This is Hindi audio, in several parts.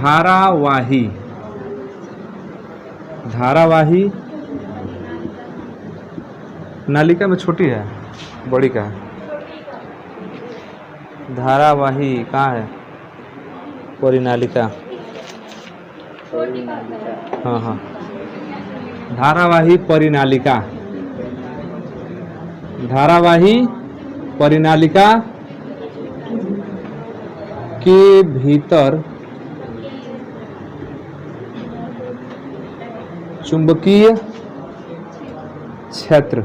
धारावाही, धारावाही नालिका में छोटी है बड़ी का है? धारावाही कहाँ है? परिनालिका। हाँ हाँ, धारावाही परिनालिका, धारावाही परिनालिका के भीतर चुंबकीय क्षेत्र,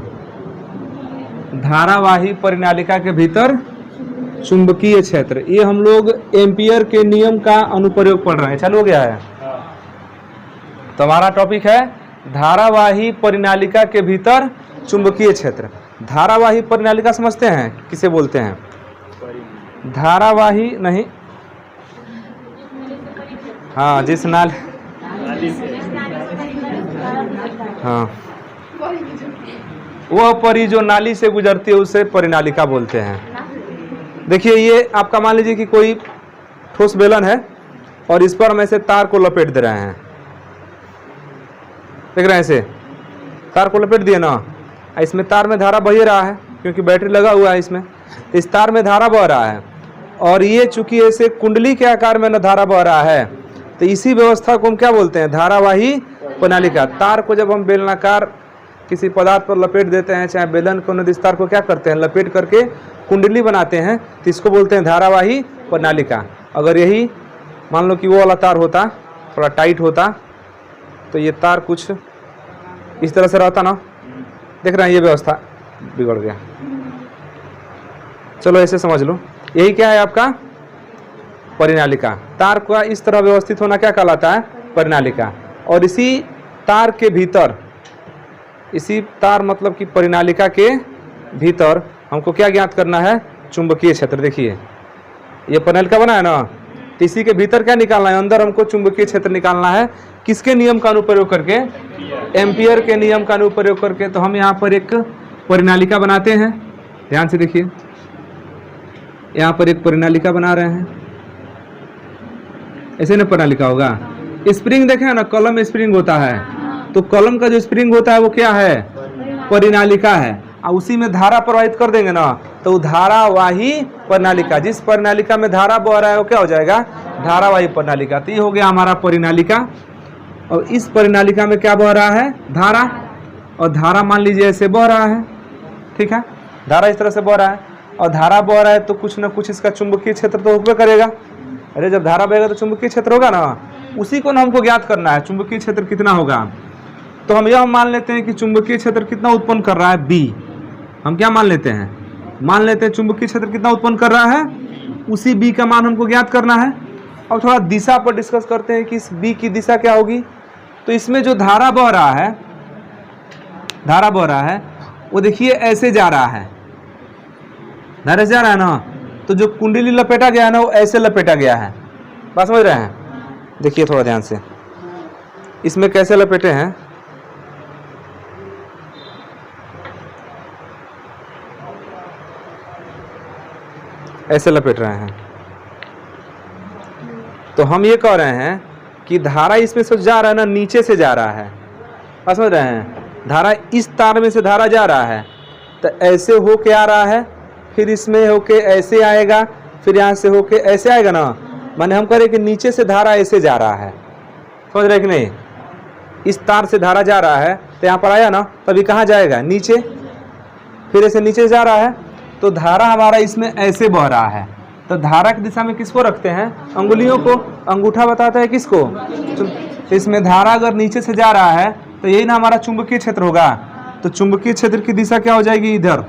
धारावाही परिनालिका के भीतर चुंबकीय क्षेत्र, ये हम लोग एम्पियर के नियम का अनुप्रयोग पढ़ रहे हैं। चालू हो गया है? तो हमारा टॉपिक है धारावाही परिनालिका के भीतर चुंबकीय क्षेत्र। धारावाही परिनालिका समझते हैं किसे बोलते हैं? धारावाही नहीं, हाँ जिस नाल, हाँ वह परी जो नाली से गुजरती है उसे परिनालिका बोलते हैं। देखिए ये आपका मान लीजिए कि कोई ठोस बेलन है और इस पर हम ऐसे तार को लपेट दे रहे हैं, देख रहे हैं ऐसे तार को लपेट दिए ना, इसमें तार में धारा बह रहा है क्योंकि बैटरी लगा हुआ है इसमें, इस तार में धारा बह रहा है और ये चूंकि ऐसे कुंडली के आकार में न धारा बह रहा है तो इसी व्यवस्था को हम क्या बोलते हैं? धारावाही परिनालिका। तार को जब हम बेलनाकार किसी पदार्थ पर लपेट देते हैं, चाहे बेलन को नदी तार को क्या करते हैं? लपेट करके कुंडली बनाते हैं, तो इसको बोलते हैं धारावाही परिनालिका। अगर यही मान लो कि वो वाला तार होता, थोड़ा टाइट होता, तो ये तार कुछ इस तरह से रहता ना, देख रहे हैं ये व्यवस्था बिगड़ गया। चलो ऐसे समझ लो, यही क्या है आपका? परिनालिका। तार का इस तरह व्यवस्थित होना क्या कहलाता है? परिनालिका। और इसी तार के भीतर, इसी तार मतलब कि परिनालिका के भीतर हमको क्या ज्ञात करना है? चुंबकीय क्षेत्र। देखिए ये परिनालिका बना है ना, तो इसी के भीतर क्या निकालना है? अंदर हमको चुंबकीय क्षेत्र निकालना है। किसके नियम का अनुप्रयोग करके? एम्पियर के नियम का अनुप्रयोग करके। तो हम यहाँ पर एक परिनालिका बनाते हैं, ध्यान से देखिए, यहाँ पर एक परिनालिका बना रहे हैं, ऐसे ना परिनालिका होगा। स्प्रिंग देखें ना, कलम स्प्रिंग होता है, तो कलम का जो स्प्रिंग होता है वो क्या है? परिनालिका है। और उसी में धारा प्रवाहित कर देंगे ना, तो धारावाही परिनालिका, जिस परिनालिका में धारा बह रहा है वो क्या हो जाएगा? धारावाही परिनालिका। तो ये हो गया हमारा परिनालिका। और इस परिनालिका में क्या बह रहा है? धारा। और धारा मान लीजिए ऐसे बह रहा है, ठीक है, धारा इस तरह से बह रहा है, और धारा बह रहा है तो कुछ ना कुछ इसका चुंबकीय क्षेत्र तो होबे करेगा। अरे जब धारा बहेगा तो चुंबकीय क्षेत्र होगा ना, उसी को ना हमको ज्ञात करना है, चुंबकीय क्षेत्र कितना होगा। तो हम यह मान लेते हैं कि चुंबकीय क्षेत्र कितना उत्पन्न कर रहा है? बी। हम क्या मान लेते हैं? मान लेते हैं चुंबकीय क्षेत्र कितना उत्पन्न कर रहा है, उसी बी का मान हमको ज्ञात करना है। अब थोड़ा दिशा पर डिस्कस करते हैं कि इस बी की दिशा क्या होगी। तो इसमें जो धारा बह रहा है, धारा बह रहा है वो देखिए ऐसे जा रहा है, धारा जा रहा है ना, तो जो कुंडली लपेटा गया है ना वो ऐसे लपेटा गया है। बात समझ रहे हैं? देखिए थोड़ा ध्यान से, इसमें कैसे लपेटे हैं, ऐसे लपेट रहे हैं। तो हम ये कह रहे हैं कि धारा इसमें से जा रहा है ना, नीचे से जा रहा है। बात समझ रहे हैं? धारा इस तार में से धारा जा रहा है, तो ऐसे होके आ रहा है, फिर इसमें होके ऐसे आएगा, फिर यहाँ से होके ऐसे आएगा ना। माने हम कह रहे कि नीचे से धारा ऐसे जा रहा है, समझ रहे कि नहीं? इस तार से धारा जा रहा है तो यहाँ पर आया ना, तभी कहाँ जाएगा? नीचे, फिर ऐसे नीचे जा रहा है, तो धारा हमारा इसमें ऐसे बह रहा है। तो धारा की दिशा में किसको रखते हैं? अंगुलियों को। अंगूठा बताता है किसको? तो इसमें धारा अगर नीचे से जा रहा है तो यही ना हमारा चुंबकीय क्षेत्र होगा। तो चुंबकीय क्षेत्र की दिशा क्या हो जाएगी? इधर।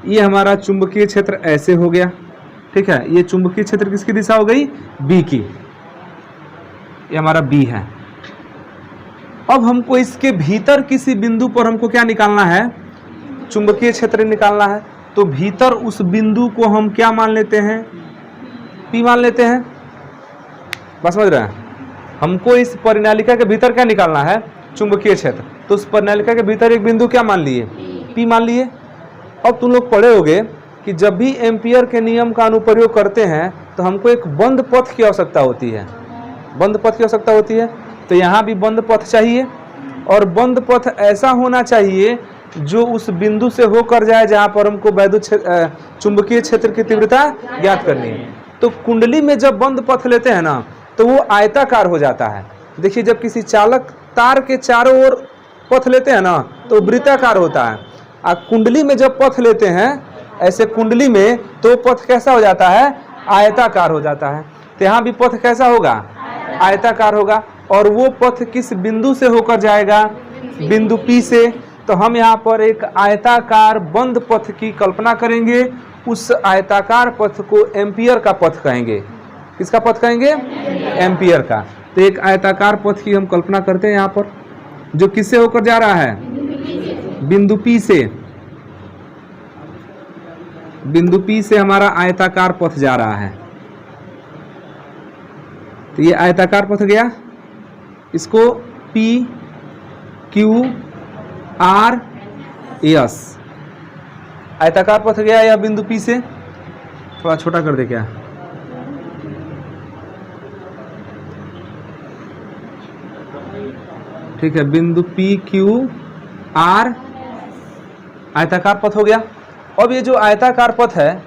ये हमारा चुंबकीय क्षेत्र ऐसे हो गया, ठीक है। ये चुंबकीय क्षेत्र किसकी दिशा हो गई? बी की। ये हमारा बी है। अब हमको इसके भीतर किसी बिंदु पर हमको क्या निकालना है? चुंबकीय क्षेत्र निकालना है। तो भीतर उस बिंदु को हम क्या मान लेते हैं? पी मान लेते हैं। बस समझ रहे हैं? हमको इस परिनालिका के भीतर क्या निकालना है? चुंबकीय क्षेत्र। तो उस परिनालिका के भीतर एक बिंदु क्या मान लिए? पी मान लिए। अब तुम लोग पढ़े होगे कि जब भी एम्पियर के नियम का अनुप्रयोग करते हैं तो हमको एक बंद पथ की आवश्यकता होती है। बंद पथ की आवश्यकता होती है। तो यहाँ भी बंद पथ चाहिए, और बंद पथ ऐसा होना चाहिए जो उस बिंदु से होकर जाए जहाँ पर हमको चुंबकीय क्षेत्र की तीव्रता ज्ञात करनी है। तो कुंडली में जब बंद पथ लेते हैं ना तो वो आयताकार हो जाता है। देखिए, जब किसी चालक तार के चारों ओर पथ लेते हैं ना तो वृत्ताकार होता है, और कुंडली में जब पथ लेते हैं ऐसे कुंडली में तो पथ कैसा हो जाता है? आयताकार हो जाता है। तो यहाँ भी पथ कैसा होगा? आयताकार होगा। और वो पथ किस बिंदु से होकर जाएगा? बिंदु P से। तो हम यहाँ पर एक आयताकार बंद पथ की कल्पना करेंगे। उस आयताकार पथ को एम्पियर का पथ कहेंगे। किसका पथ कहेंगे? एम्पियर का। तो एक आयताकार पथ की हम कल्पना करते हैं यहाँ पर, जो किससे होकर जा रहा है? बिंदु P से। बिंदु P से हमारा आयताकार पथ जा रहा है। तो ये आयताकार पथ गया, इसको P Q R S आयताकार पथ गया या बिंदु P से। थोड़ा छोटा कर दे क्या? ठीक है, बिंदु P Q R आयताकार पथ हो गया। अब ये जो आयताकार पथ है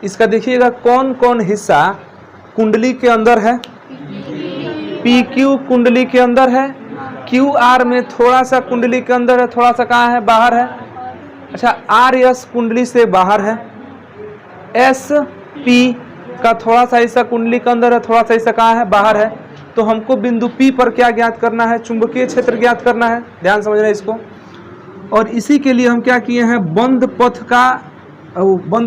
इसका देखिएगा कौन कौन हिस्सा कुंडली के अंदर है। PQ कुंडली के अंदर है, QR में थोड़ा सा कुंडली के अंदर है, थोड़ा सा कहाँ है? बाहर है। अच्छा, RS कुंडली से बाहर है। SP का थोड़ा सा हिस्सा कुंडली के अंदर है, थोड़ा सा हिस्सा कहाँ है? बाहर है। तो हमको बिंदु P पर क्या ज्ञात करना है? चुंबकीय क्षेत्र ज्ञात करना है। ध्यान समझना इसको। और इसी के लिए हम क्या किए हैं? बंद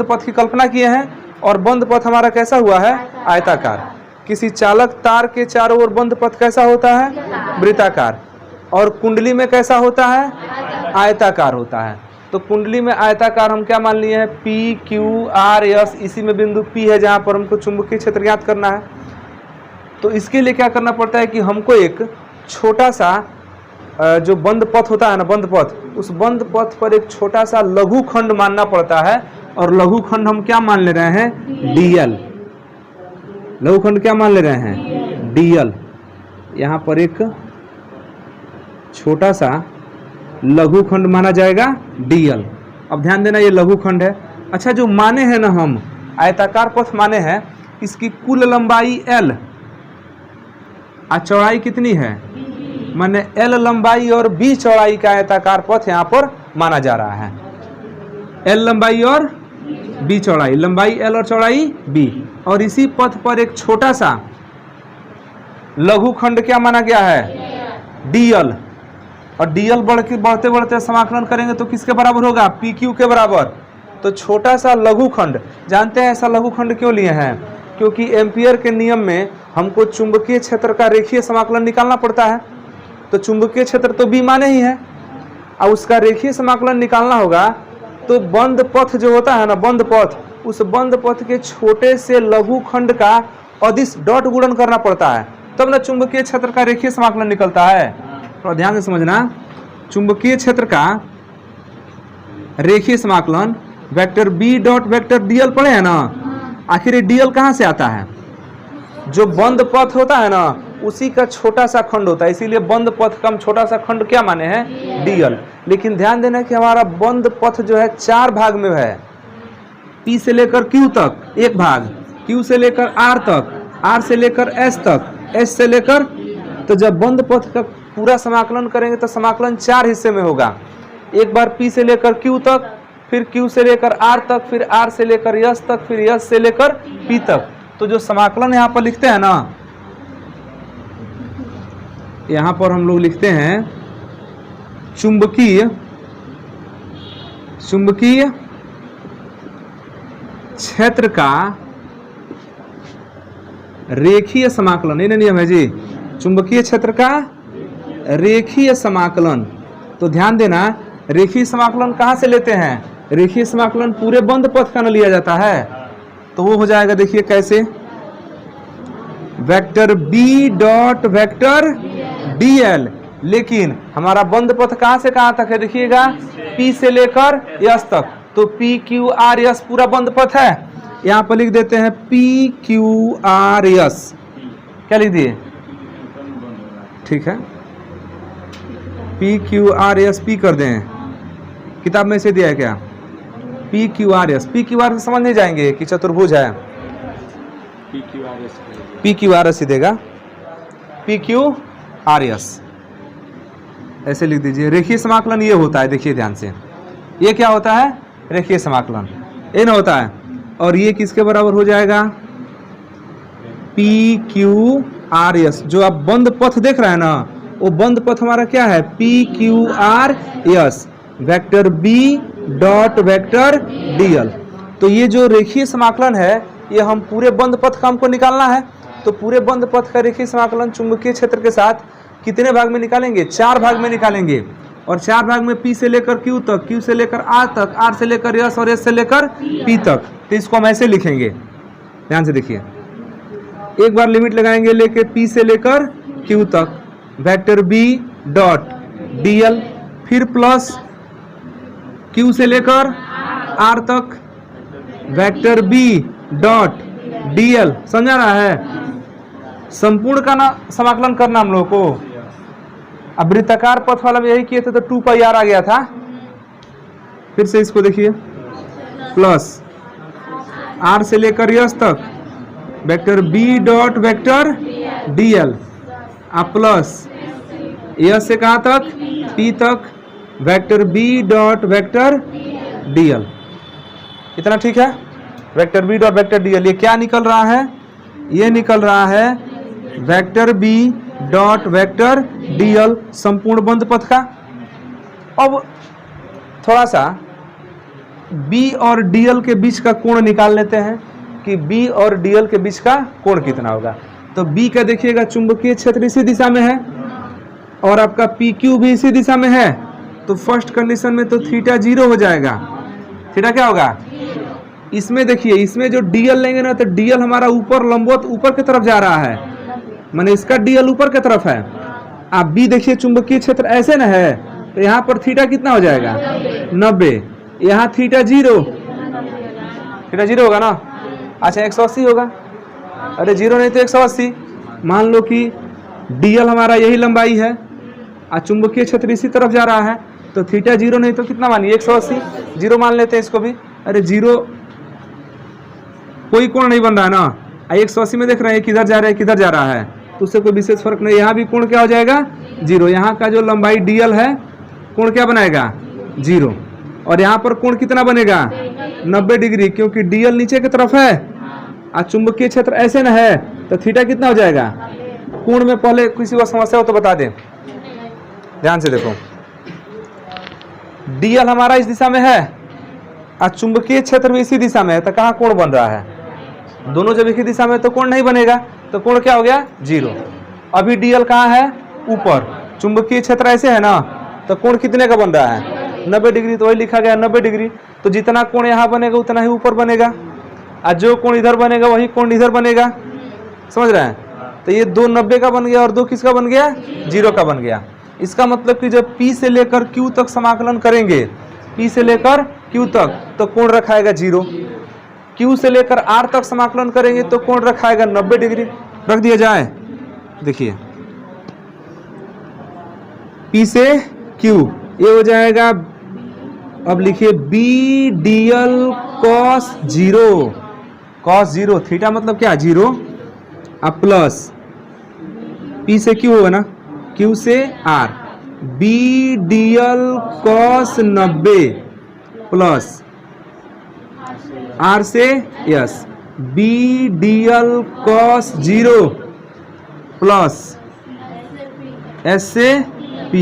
पथ की कल्पना किए हैं। और बंद पथ हमारा कैसा हुआ है? आयताकार। किसी चालक तार के चारों ओर बंद पथ कैसा होता है? वृत्ताकार। और कुंडली में कैसा होता है? आयताकार होता है। तो कुंडली में आयताकार हम क्या मान लिए हैं? P Q R S। इसी में बिंदु P है जहाँ पर हमको चुंबकीय क्षेत्र ज्ञात करना है। तो इसके लिए क्या करना पड़ता है कि हमको एक छोटा सा जो बंद पथ होता है ना, बंद पथ, उस बंद पथ पर एक छोटा सा लघु खंड मानना पड़ता है। और लघु खंड हम क्या मान ले रहे हैं? DL। लघु खंड क्या मान ले रहे हैं? DL। यहाँ पर एक छोटा सा लघु खंड माना जाएगा DL। अब ध्यान देना, ये लघु खंड है। अच्छा, जो माने हैं ना हम आयताकार पथ माने हैं, इसकी कुल लंबाई L और चौड़ाई कितनी है? माने L लंबाई और B चौड़ाई का आयताकार पथ यहाँ पर माना जा रहा है। L लंबाई और B चौड़ाई, लंबाई L और चौड़ाई B। और इसी पथ पर एक छोटा सा लघु खंड क्या माना गया है? DL। और DL बढ़ते बढ़ते समाकलन करेंगे तो किसके बराबर होगा? PQ के बराबर। तो छोटा सा लघु खंड, जानते हैं ऐसा लघु खंड क्यों लिए हैं? क्योंकि एम्पियर के नियम में हमको चुंबकीय क्षेत्र का रेखीय समाकलन निकालना पड़ता है। तो चुंबकीय क्षेत्र तो B माने ही है, और उसका रेखीय समाकलन निकालना होगा। तो बंद पथ जो होता है ना, बंद पथ, उस बंद पथ के छोटे से लघु खंड का अदिश डॉट गुणन करना पड़ता है, तब ना चुंबकीय क्षेत्र का रेखीय समाकलन निकलता है। थोड़ा ध्यान से समझना, चुंबकीय क्षेत्र का रेखीय समाकलन vector B dot vector DL पढ़े हैं ना। आखिर ये DL कहाँ से आता है? जो बंद पथ होता है ना उसी का छोटा सा खंड होता है, इसीलिए बंद पथ का हम छोटा सा खंड क्या माने हैं? DL। लेकिन ध्यान देना कि हमारा बंद पथ जो है 4 भाग में है। P से लेकर Q तक एक भाग, Q से लेकर R तक, R से लेकर S तक, S से लेकर, तो जब बंद पथ का पूरा समाकलन करेंगे तो समाकलन 4 हिस्से में होगा। एक बार P से लेकर Q तक, फिर Q से लेकर R तक, फिर R से लेकर S तक, फिर S से लेकर P तक। तो जो समाकलन यहाँ पर लिखते हैं ना, यहाँ पर हम लोग लिखते हैं चुंबकीय क्षेत्र का रेखीय समाकलन, ये नियम है जी, चुंबकीय क्षेत्र का रेखीय समाकलन। तो ध्यान देना, रेखीय समाकलन कहाँ से लेते हैं? रेखीय समाकलन पूरे बंद पथ का न लिया जाता है। तो वो हो जाएगा, देखिए कैसे, vector B dot vector DL। लेकिन हमारा बंद पथ कहाँ से कहाँ तक है? देखिएगा, P से लेकर S तक। तो P Q R S पूरा बंद पथ है। यहाँ पर लिख देते हैं P Q R S। क्या लिख दिए? ठीक है, P Q R S P कर दें, किताब में से दिया है क्या? P Q R S, P Q are से समझ नहीं जाएंगे कि चतुर्भुज है, पी क्यू आर एस ही देगा, पी क्यू आर एस ऐसे लिख दीजिए। रेखीय समाकलन ये होता है, देखिए ध्यान से, ये क्या होता है? रेखीय समाकलन ये ना होता है, और ये किसके बराबर हो जाएगा? P Q R S. जो आप बंद पथ देख रहे हैं ना, वो बंद पथ हमारा क्या है? P Q R S vector B dot vector D L. तो ये जो रेखीय समाकलन है, ये हम पूरे बंद पथ का हमको निकालना है। तो पूरे बंद पथ का रेखीय समाकलन चुंबकीय क्षेत्र के साथ कितने भाग में निकालेंगे? 4 भाग में निकालेंगे, और 4 भाग में P से लेकर Q तक, Q से लेकर R तक, R से लेकर S और S से लेकर P तक। तो इसको हम ऐसे लिखेंगे, ध्यान से देखिए। एक बार लिमिट लगाएंगे लेके P से लेकर Q तक, वेक्टर B डॉट DL, फिर प्लस Q से लेकर R तक, वेक्टर B डॉट DL। समझा रहा है? संपूर्ण का ना समाकलन करना हम लोगों को। अब वृत्ताकार पथ वाला में यही किए थे तो 2 पाई आर आ गया था। फिर से इसको देखिए, प्लस आर से लेकर यस तक vector B dot vector D L, अब प्लस यस से कहाँ तक? पी तक vector B dot vector D L. इतना ठीक है? Vector B dot vector D L. ये क्या निकल रहा है? ये निकल रहा है vector B dot vector D L संपूर्ण बंद पथ का। अब थोड़ा सा B और DL के बीच का कोण निकाल लेते हैं कि B और DL के बीच का कोण कितना होगा। तो B का देखिएगा चुंबकीय क्षेत्र इसी दिशा में है और आपका PQ भी इसी दिशा में है, तो फर्स्ट कंडीशन में तो थीटा 0 हो जाएगा। थीटा क्या होगा? इसमें देखिए, इसमें जो DL लेंगे ना, तो DL हमारा ऊपर लंबवत ऊपर की तरफ जा रहा है, माने इसका DL ऊपर की तरफ है। आप B देखिए, चुंबकीय क्षेत्र ऐसे ना है, तो यहाँ पर थीटा कितना हो जाएगा? 90। यहाँ थीटा 0, थीटा 0 होगा ना? अच्छा 180 होगा। अरे 0 नहीं तो 180। मान लो कि DL हमारा यही लंबाई है और चुंबकीय क्षेत्र इसी तरफ जा रहा है, तो थीटा 0 नहीं तो कितना मानिए? 180। 0 मान लेते हैं इसको भी। अरे 0 कोई कोण नहीं बन रहा है ना, 180 में देख रहे हैं किधर जा रहा है किधर जा रहा है, तो उससे कोई विशेष फर्क नहीं। यहाँ भी कोण क्या हो जाएगा? 0। यहाँ का जो लंबाई DL है, कोण क्या बनाएगा? 0। और यहाँ पर कोण कितना बनेगा? 90 डिग्री, क्योंकि DL नीचे की तरफ है और चुंबकीय क्षेत्र ऐसे न है, तो थीटा कितना हो जाएगा? कोण में पहले किसी को समस्या हो तो बता दें, ध्यान से देखो। DL हमारा इस दिशा में है और चुंबकीय क्षेत्र भी इसी दिशा में है, तो कहाँ कोण बन रहा है? दोनों जब एक ही दिशा में, तो कोण नहीं बनेगा, तो कोण क्या हो गया? 0। अभी DL कहाँ है? ऊपर। चुंबकीय क्षेत्र ऐसे है ना, तो कोण कितने का बन रहा है? 90 डिग्री। तो वही लिखा गया 90 डिग्री। तो जितना कोण यहाँ बनेगा उतना ही ऊपर बनेगा, और जो कोण इधर बनेगा वही कोण इधर बनेगा। समझ रहे हैं? तो ये 2 90 का बन गया और 2 किसका बन गया? 0 का बन गया। इसका मतलब कि जब P से लेकर Q तक समाकलन करेंगे, P से लेकर Q तक, तो कोण रखाएगा 0। Q से लेकर R तक समाकलन करेंगे तो कोण रखाएगा 90 डिग्री। रख दिया जाए, देखिए P से Q, ये हो जाएगा, अब लिखिए BDL cos 0, cos 0, थीटा मतलब क्या? 0, अब प्लस P से Q होगा ना, Q से R, BDL cos 90 plus R से S, BDL cos 0 plus S से P,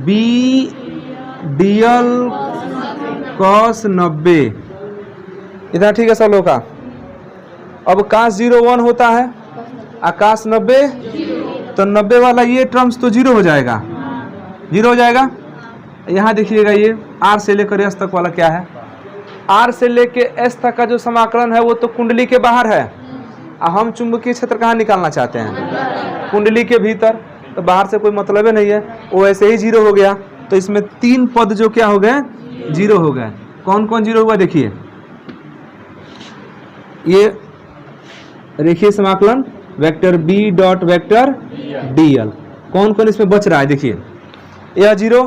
BDL cos 90। इतना ठीक है सब लोग का? अब cos 0 1 होता है, cos 90, तो 90 वाला ये टर्म्स तो 0 हो जाएगा, 0 हो जाएगा। यहाँ देखिएगा, ये R से लेकर S तक वाला क्या है? R से लेके S तक का जो समाकलन है वो तो कुंडली के बाहर है, हम चुंबकीय क्षेत्र कहाँ निकालना चाहते हैं? कुंडली के भीतर। तो बाहर से कोई मतलब नहीं है, वो ऐसे ही 0 हो गया। तो इसमें 3 पद जो क्या हो गए? 0 हो गए। कौन कौन 0 हुआ? देखिए, ये रेखीय समाकलन vector B dot vector DL, कौन कौन इसमें बच रहा है देखिए, यह 0,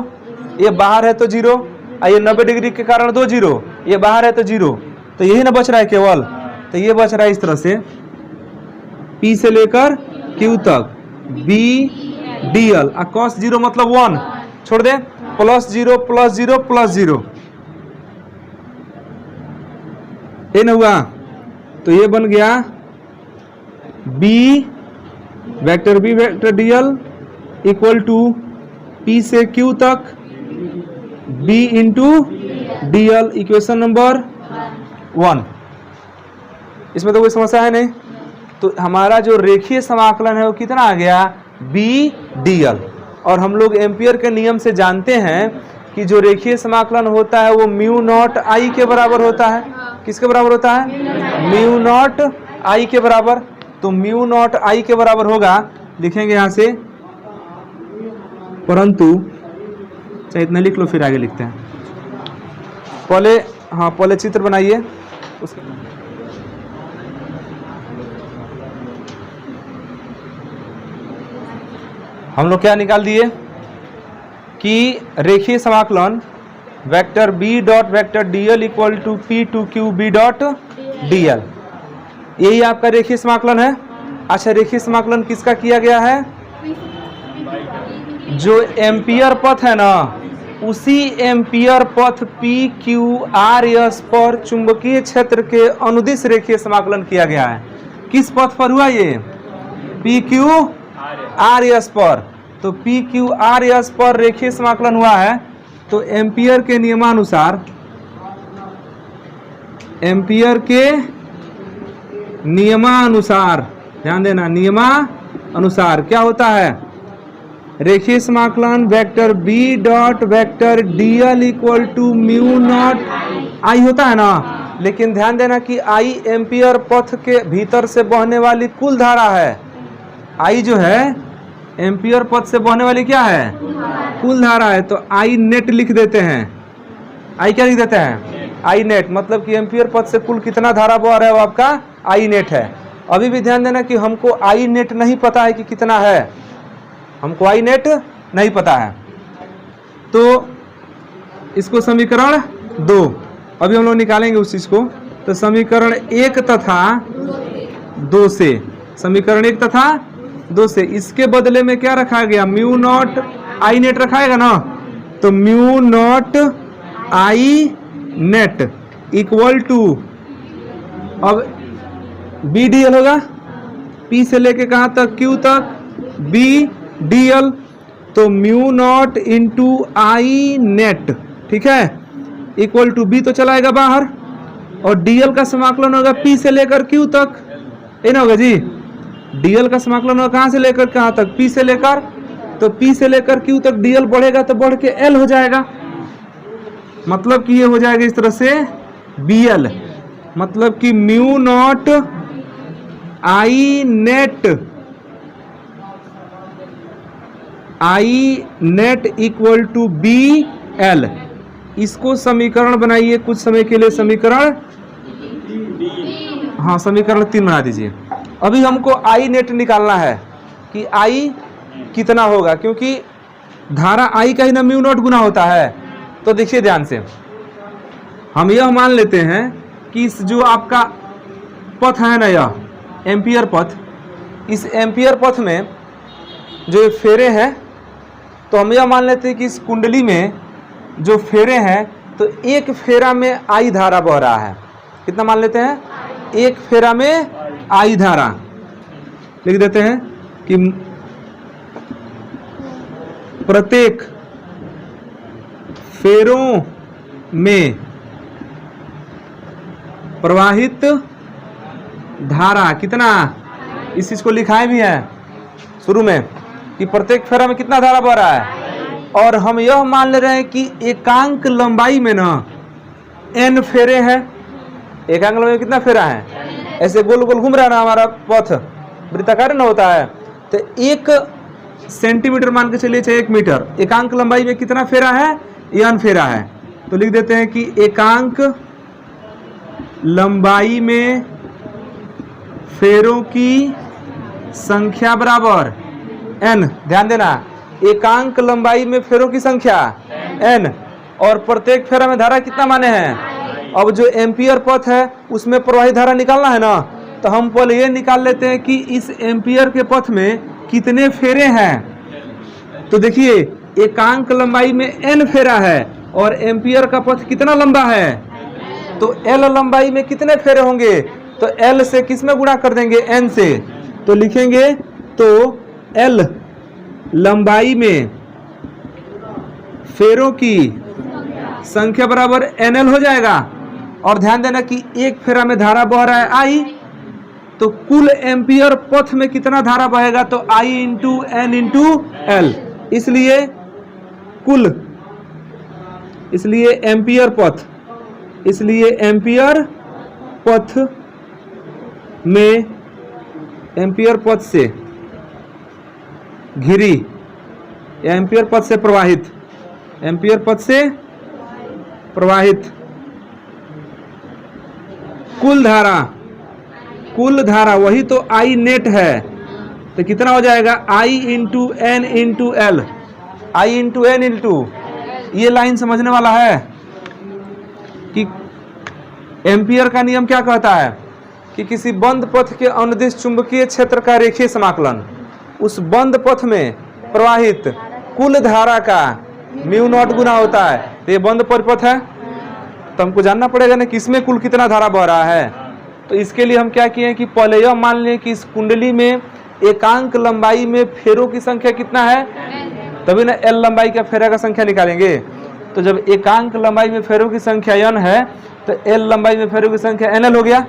ये बाहर है तो 0, ये 90 डिग्री के कारण 2 0, ये बाहर है तो 0, तो यही ना बच रहा है केवल। तो ये बच रहा है इस तरह से P से लेकर Q तक B DL, cos 0 मतलब 1 छोड़ दे, +0 +0 +0, ये ना हुआ। तो ये बन गया B vector DL equal to P से Q तक B into DL, equation number 1। इसमें तो कोई समस्या है नहीं। तो हमारा जो रेखीय समाकलन है वो कितना आ गया, B DL। और हम लोग एम्पियर के नियम से जानते हैं कि जो रेखीय समाकलन होता है वो म्यू नॉट I के बराबर होता है। किसके बराबर होता है, म्यू नॉट I के बराबर। तो म्यू नॉट I के बराबर होगा, लिखेंगे यहाँ से, परंतु चाहे इतना लिख लो फिर आगे लिखते हैं। पहले पहले चित्र बनाइए उसके हम लोग क्या निकाल दिए कि रेखीय समाकलन vector B dot vector DL equal to P2Q B dot DL, यही आपका रेखीय समाकलन है। अच्छा, रेखीय समाकलन किसका किया गया है, जो एम्पियर पथ है ना, उसी एम्पियर पथ PQRS पर चुंबकीय क्षेत्र के अनुदिश रेखीय समाकलन किया गया है। किस पथ पर हुआ ये, PQRS पर। तो PQRS पर रेखीय समाकलन हुआ है। तो एम्पियर के नियमानुसार, एम्पियर के नियमानुसार, ध्यान देना, नियमानुसार क्या होता है, रेखीय समाकलन vector B dot vector DL equal to mu naught I होता है ना। लेकिन ध्यान देना कि I एम्पियर पथ के भीतर से बहने वाली कुल धारा है। I जो है एम्पियर पथ से बहने वाली क्या है, कुल धारा है। तो I नेट लिख देते हैं। I क्या लिख देते हैं, I नेट, मतलब कि एम्पियर पथ से कुल कितना धारा बह रहा है वो आपका I नेट है। अभी भी ध्यान देना कि हमको I नेट नहीं पता है कि कितना है, हमको I नेट नहीं पता है। तो इसको समीकरण 2 अभी हम लोग निकालेंगे उस चीज को। तो समीकरण 1 तथा 2 से, समीकरण 1 तथा 2 से इसके बदले में क्या रखा गया, म्यू नॉट I नेट रखाएगा ना। तो mu naught I net equal to, अब B DL होगा, P से लेके कहाँ तक, Q तक B DL। तो mu not into I net, ठीक है, इक्वल टू B तो चलाएगा बाहर, और DL का समाकलन होगा P से लेकर Q तक, ये ना होगा जी। DL का समाकलन होगा कहाँ से लेकर कहाँ तक, P से लेकर, तो P से लेकर Q तक DL बढ़ेगा तो बढ़ के L हो जाएगा। मतलब कि ये हो जाएगा इस तरह से BL, मतलब कि mu naught I net equal to BL। इसको समीकरण बनाइए कुछ समय के लिए, समीकरण, समीकरण 3 बना दीजिए। अभी हमको I नेट निकालना है कि I कितना होगा, क्योंकि धारा I का ही ना म्यू नॉट गुना होता है। तो देखिए ध्यान से, हम यह मान लेते हैं कि इस जो आपका पथ है ना, यह एम्पियर पथ, इस एम्पियर पथ में जो फेरे हैं, तो हम यह मान लेते हैं कि इस कुंडली में जो फेरे हैं, तो एक फेरा में I धारा बह रहा है। कितना मान लेते हैं, एक फेरा में I धारा। लिख देते हैं कि प्रत्येक फेरों में प्रवाहित धारा कितना, इस चीज को लिखाए भी है शुरू में कि प्रत्येक फेरा में कितना धारा बह रहा है। और हम यह मान ले रहे हैं कि एकांक लंबाई में ना n फेरे हैं। एकांक लंबाई में कितना फेरा है, ऐसे गोल गोल घूम रहा है ना हमारा पथ, वृत्ताकार ना होता है। तो 1 सेंटीमीटर मान के चलिए, चाहे 1 मीटर, एकांक लंबाई में कितना फेरा है, n फेरा है। तो लिख देते हैं कि एकांक लंबाई में फेरों की संख्या बराबर n, ध्यान देना एकांक लंबाई में फेरों की संख्या n, और प्रत्येक फेरा में धारा कितना माने हैं। अब जो एम्पियर पथ है उसमें प्रवाहित धारा निकालना है ना, तो हम पहले ये निकाल लेते हैं कि इस एम्पियर के पथ में कितने फेरे हैं। तो देखिए एकांक लंबाई में n फेरा है और एम्पियर का पथ कितना लंबा है, तो l लंबाई में कितने फेरे होंगे, तो l से किस में गुणा कर देंगे, n से। तो लिखेंगे तो l लंबाई में फेरों की संख्या बराबर nl हो जाएगा। और ध्यान देना कि एक फेरा में धारा बह रहा है I, तो कुल एम्पियर पथ में कितना धारा बहेगा, तो I into n into l, इसलिए एम्पियर पथ में एम्पियर पथ से घिरी या एम्पियर पथ से प्रवाहित कुल धारा वही तो I नेट है, तो कितना हो जाएगा I into n into l, ये लाइन समझने वाला है कि एम्पियर का नियम क्या कहता है कि किसी बंद पथ के अनुदिश चुंबकीय क्षेत्र का रेखीय समाकलन उस बंद पथ में प्रवाहित कुल धारा का म्यू नॉट गुना होता है। तो ये बंद पथ है, तो हमको जानना पड़ेगा ना कि इसमें कुल कितना धारा बह रहा है। तो इसके लिए हम क्या किए कि पहले यह मान लें कि इस कुंडली में एकांक लंबाई में फेरों की संख्या कितना है, तभी ना l लंबाई का फेरा का संख्या निकालेंगे। तो जब एकांक लंबाई में फेरों की संख्या n है तो l लंबाई में फेरों की संख्या nl हो गया,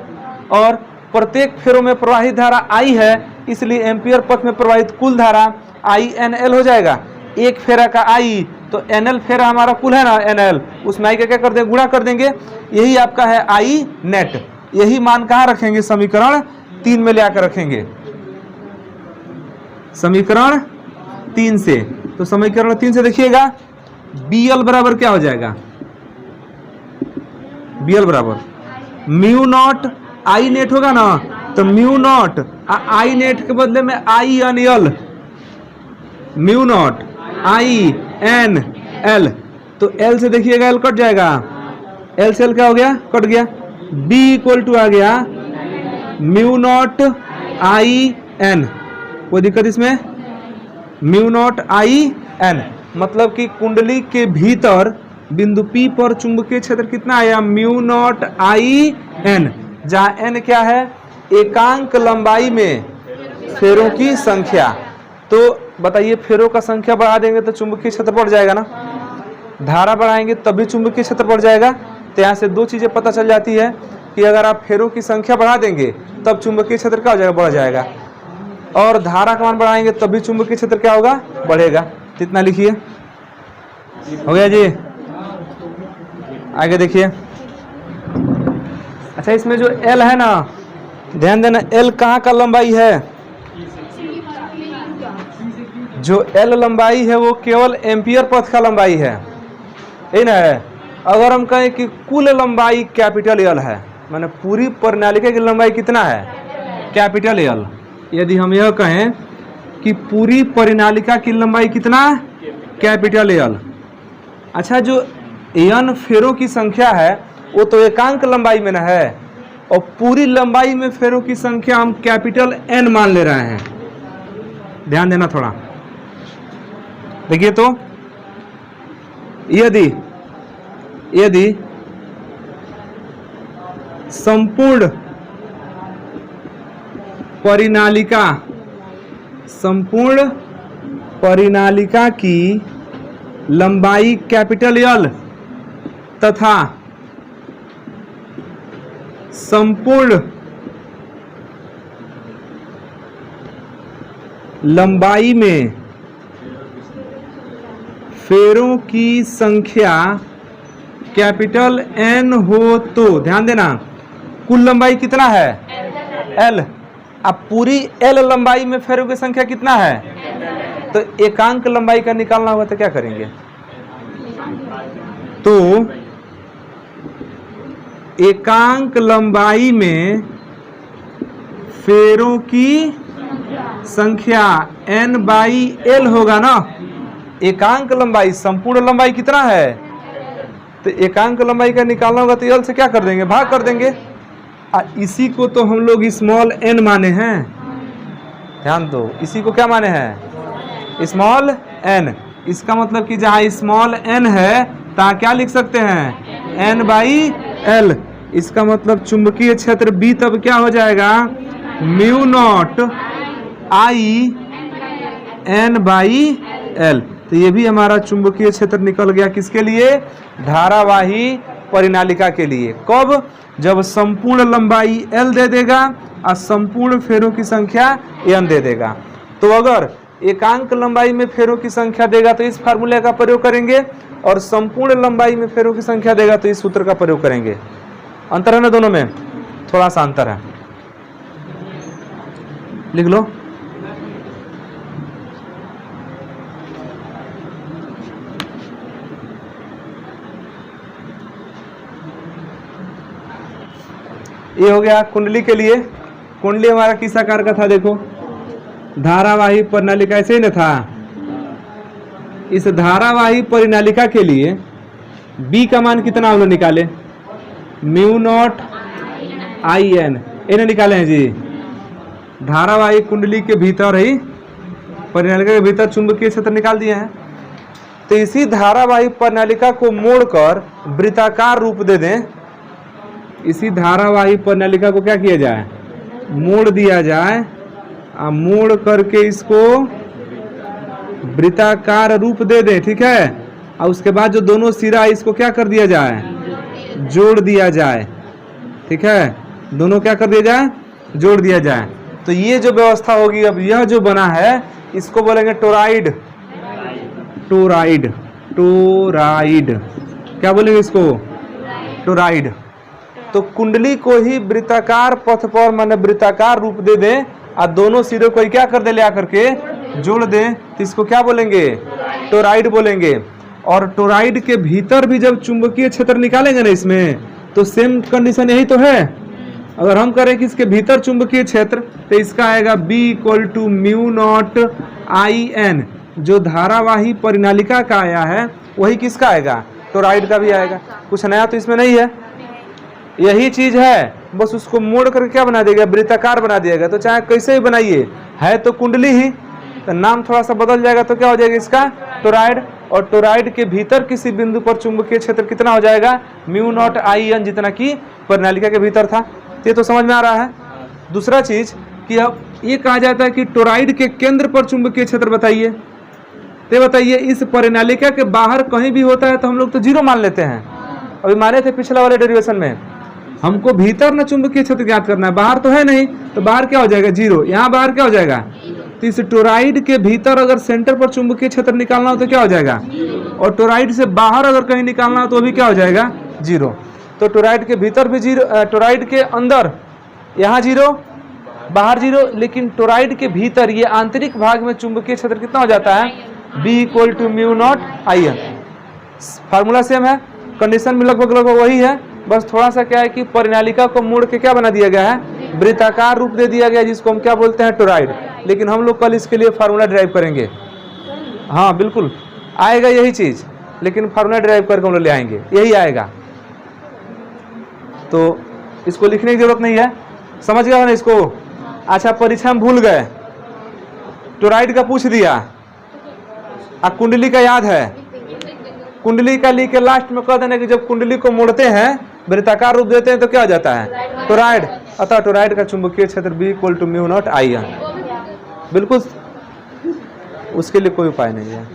और प्रत्येक फेरों में प्रवाहित धारा I है, इसलिए एम्पियर पथ में प्रवाहित कुल धारा INL हो जाएगा। एक फेरा का I, तो NL फेरा हमारा कुल है ना NL, उसमें I का क्या कर देंगे, गुणा कर देंगे। यही आपका है I नेट। यही मान कहाँ रखेंगे, समीकरण 3 में ले आकर रखेंगे, समीकरण 3 से। तो समीकरण 3 से देखिएगा BL बराबर क्या हो जाएगा, BL बराबर म्यू नॉट I नेट होगा ना, तो म्यू नॉट I नेट के बदले में INL, म्यू नॉट INL, तो L से देखिएगा L कट जाएगा, L से L क्या हो गया, कट गया। B इक्वल टू आ गया म्यू नॉट IN, कोई दिक्कत इसमें, म्यू नॉट IN, मतलब कि कुंडली के भीतर बिंदु P पर चुंबकीय क्षेत्र कितना आया, म्यू नॉट IN, जहाँ n क्या है, एकांक लंबाई में फेरों की संख्या। तो बताइए फेरों का संख्या बढ़ा देंगे तो चुंबकीय क्षेत्र बढ़ जाएगा ना, धारा बढ़ाएंगे तभी चुंबकीय क्षेत्र बढ़ जाएगा। तो यहाँ से दो चीजें पता चल जाती है कि अगर आप फेरों की संख्या बढ़ा देंगे तब चुंबकीय क्षेत्र क्या हो जाएगा, बढ़ जाएगा, और धारा का मान बढ़ाएंगे तभी चुंबकीय क्षेत्र क्या होगा, बढ़ेगा। तो इतना लिखिए, हो गया जी। आगे देखिए, अच्छा इसमें जो L है ना, ध्यान देना L कहाँ का लंबाई है, जो L लंबाई है वो केवल एम्पियर पथ का लंबाई है, यही ना है। अगर हम कहें कि कुल लंबाई कैपिटल L है, माने पूरी प्रणालिका की लंबाई कितना है, कैपिटल L, यदि हम यह कहें कि पूरी प्रणालिका की लंबाई कितना, कैपिटल L। अच्छा जो n फेरों की संख्या है वो तो एकांक लंबाई में ना है, और पूरी लंबाई में फेरों की संख्या हम कैपिटल N मान ले रहे हैं। ध्यान देना थोड़ा, देखिए तो यदि संपूर्ण परिनालिका की लंबाई कैपिटल L तथा संपूर्ण लंबाई में फेरों की संख्या कैपिटल N हो, तो ध्यान देना कुल लंबाई कितना है, L। अब पूरी L लंबाई में फेरों की संख्या कितना है, तो एकांक लंबाई का निकालना होगा, तो क्या करेंगे, तो एकांक लंबाई में फेरों की संख्या N/L होगा ना, एकांक लंबाई, संपूर्ण लंबाई कितना है, तो एकांक लंबाई का निकालना होगा तो एल से क्या कर देंगे, भाग कर देंगे। इसी को तो हम लोग स्मॉल एन माने हैं, ध्यान दो, इसी को क्या माने हैं, स्मॉल एन। इसका मतलब कि जहाँ स्मॉल एन है तहाँ क्या लिख सकते हैं, एन बाई एल। इसका मतलब चुंबकीय क्षेत्र बी तब क्या हो जाएगा, mu naught I N by L. तो ये भी हमारा चुंबकीय क्षेत्र निकल गया, किसके लिए, धारावाही परिनालिका के लिए। कब, जब संपूर्ण लंबाई एल दे देगा और संपूर्ण फेरों की संख्या एन दे देगा। तो अगर एकांक लंबाई में फेरों की संख्या देगा तो इस फार्मूले का प्रयोग करेंगे, और संपूर्ण लंबाई में फेरों की संख्या देगा तो इस सूत्र का प्रयोग करेंगे। अंतर है ना दोनों में, थोड़ा सा अंतर है, लिख लो। ये हो गया कुंडली के लिए। कुंडली हमारा किस आकार का था, देखो धारावाही परिनालिका, ऐसे ही ना था। इस धारावाही परिनालिका के लिए B का मान कितना हम लोग निकाले, म्यू नॉट आई एन, इन्हें निकाले हैं जी। धारावाही कुंडली के भीतर ही परिनालिका के भीतर चुंबकीय क्षेत्र निकाल दिए हैं। तो इसी धारावाही परिनालिका को मोड़कर वृत्ताकार रूप दे दें, इसी धारावाही परिनालिका को क्या किया जाए, मोड़ दिया जाए, मोड़ करके इसको वृत्ताकार रूप दे दें, ठीक है। और उसके बाद जो दोनों सिरा इसको क्या कर दिया जाए, जोड़ दिया जाए, ठीक है। दोनों क्या कर दिया जाए, जोड़ दिया जाए। तो ये जो व्यवस्था होगी, अब यह जो बना है इसको बोलेंगे टोराइड। टोराइड, टोराइड, क्या बोलेंगे इसको, टोराइड। तो कुंडली को ही वृत्ताकार पथ पर माने वृत्ताकार रूप दे दें और दोनों सिरों को क्या कर दे, ले आकर के जोड़ दें, तो इसको क्या बोलेंगे, टोराइड बोलेंगे। और टोराइड के भीतर भी जब चुंबकीय क्षेत्र निकालेंगे ना इसमें, तो सेम कंडीशन यही तो है। अगर हम करें कि इसके भीतर चुंबकीय क्षेत्र, तो इसका आएगा B = mu naught I N. जो धारावाही परिनालिका का आया है वही किसका आएगा, टोराइड का भी आएगा। कुछ नया तो इसमें नहीं है, यही चीज है, बस उसको मोड़ करके क्या बना देगा, वृत्ताकार बना दिएगा। तो चाहे कैसे ही बनाइए, है तो कुंडली ही, तो नाम थोड़ा सा बदल जाएगा तो क्या हो जाएगा इसका, टोराइड। और टोराइड के भीतर किसी बिंदु पर चुंबकीय क्षेत्र कितना हो जाएगा, म्यू नॉट आई एन, जितना कि परिनालिका के भीतर था। ये तो समझ में आ रहा है। दूसरा चीज कि अब ये कहा जाता है कि टोराइड के केंद्र पर चुंबकीय क्षेत्र बताइए। तो बताइए, इस परिनालिका के बाहर कहीं भी होता है तो हम लोग तो जीरो मान लेते हैं। अभी माने थे पिछला वाले डेरिवेशन में, हमको भीतर न चुंबकीय क्षेत्र ज्ञात करना है, बाहर तो है नहीं, तो बाहर क्या हो जाएगा, जीरो। यहाँ बाहर क्या हो जाएगा, तो इस टोराइड के भीतर अगर सेंटर पर चुंबकीय क्षेत्र निकालना हो तो क्या हो जाएगा, और टोराइड से बाहर अगर कहीं निकालना हो तो भी क्या हो जाएगा, जीरो। तो टोराइड के भीतर भी जीरो, टोराइड के अंदर यहाँ जीरो, बाहर जीरो, लेकिन टोराइड के भीतर ये आंतरिक भाग में चुंबकीय क्षेत्र कितना हो जाता है, B = mu naught I N. Formula same है, कंडीशन भी लगभग वही है, बस थोड़ा सा क्या है कि परिनालिका को मोड़ के क्या बना दिया गया है, वृत्ताकार रूप दे दिया गया, जिसको हम क्या बोलते हैं, टोराइड। लेकिन हम लोग कल इसके लिए फार्मूला ड्राइव करेंगे। हाँ बिल्कुल आएगा यही चीज, लेकिन फार्मूला ड्राइव करके हम लोग ले आएंगे, यही आएगा। तो इसको लिखने की जरूरत नहीं है, समझ गया ना इसको। अच्छा, परीक्षा में भूल गए, टोराइड का पूछ दिया, कुंडली का याद है, कुंडली का लिख के लास्ट में कह देना कि जब कुंडली को मोड़ते हैं, वृत्ताकार रूप देते हैं तो क्या हो जाता है, टोराइड। अतः टोराइड का चुंबकीय क्षेत्र B = mu naught I N. बिल्कुल, उसके लिए कोई उपाय नहीं है।